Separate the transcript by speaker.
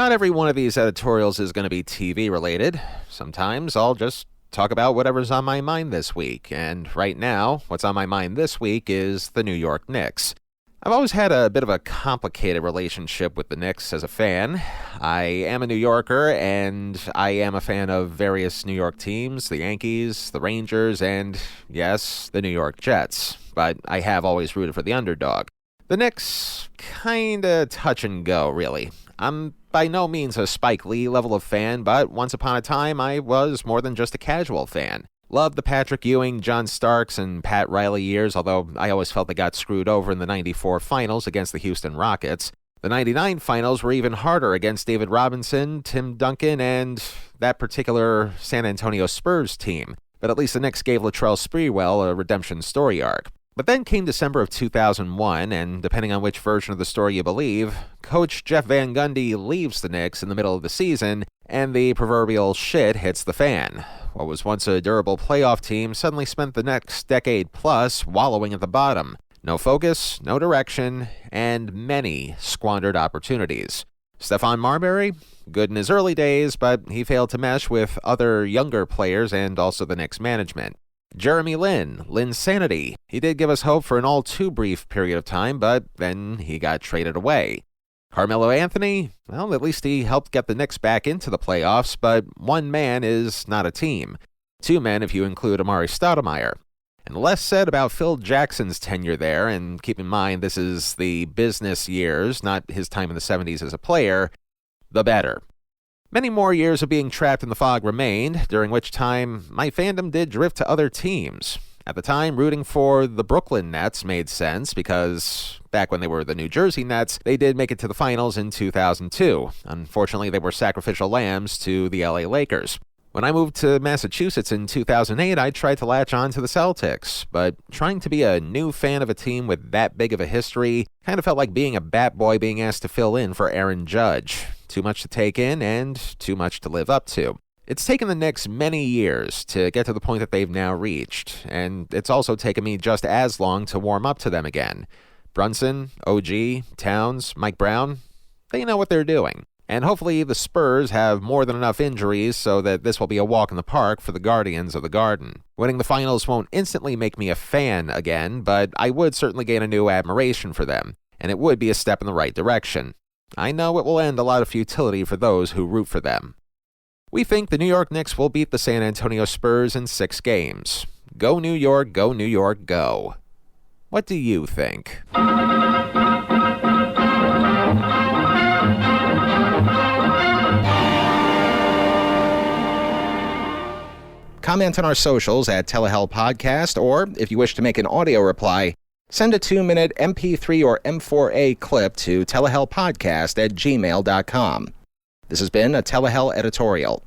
Speaker 1: not every one of these editorials is going to be TV related. Sometimes I'll just talk about whatever's on my mind this week, and right now, what's on my mind this week is the New York Knicks. I've always had a bit of a complicated relationship with the Knicks as a fan. I am a New Yorker, and I am a fan of various New York teams, the Yankees, the Rangers, and, yes, the New York Jets. But I have always rooted for the underdog. The Knicks, kinda touch and go, really. I'm by no means a Spike Lee level of fan, but once upon a time, I was more than just a casual fan. Loved the Patrick Ewing, John Starks, and Pat Riley years, although I always felt they got screwed over in the 94 finals against the Houston Rockets. The 99 finals were even harder against David Robinson, Tim Duncan, and that particular San Antonio Spurs team. But at least the Knicks gave Latrell Sprewell a redemption story arc. But then came December of 2001, and depending on which version of the story you believe, Coach Jeff Van Gundy leaves the Knicks in the middle of the season, and the proverbial shit hits the fan. What was once a durable playoff team suddenly spent the next decade plus wallowing at the bottom. No focus, no direction, and many squandered opportunities. Stephon Marbury? Good in his early days, but he failed to mesh with other younger players and also the Knicks management. Jeremy Lin's sanity. He did give us hope for an all too brief period of time, but then he got traded away. Carmelo Anthony? Well, at least he helped get the Knicks back into the playoffs, but one man is not a team. Two men if you include Amari Stoudemire. And less said about Phil Jackson's tenure there, and keep in mind this is the business years, not his time in the 70s as a player, the better. Many more years of being trapped in the fog remained, during which time my fandom did drift to other teams. At the time, rooting for the Brooklyn Nets made sense because back when they were the New Jersey Nets, they did make it to the finals in 2002. Unfortunately, they were sacrificial lambs to the LA Lakers. When I moved to Massachusetts in 2008, I tried to latch on to the Celtics, but trying to be a new fan of a team with that big of a history kind of felt like being a bat boy being asked to fill in for Aaron Judge. Too much to take in and too much to live up to. It's taken the Knicks many years to get to the point that they've now reached, and it's also taken me just as long to warm up to them again. Brunson, OG, Towns, Mike Brown, they know what they're doing. And hopefully the Spurs have more than enough injuries so that this will be a walk in the park for the Guardians of the Garden. Winning the finals won't instantly make me a fan again, but I would certainly gain a new admiration for them, and it would be a step in the right direction. I know it will end a lot of futility for those who root for them. We think the New York Knicks will beat the San Antonio Spurs in 6 games. Go New York, go New York, go. What do you think?
Speaker 2: Comment on our socials at TelehellPodcast, or if you wish to make an audio reply, send a 2-minute MP3 or M4A clip to telehellpodcast@gmail.com. This has been a Telehell editorial.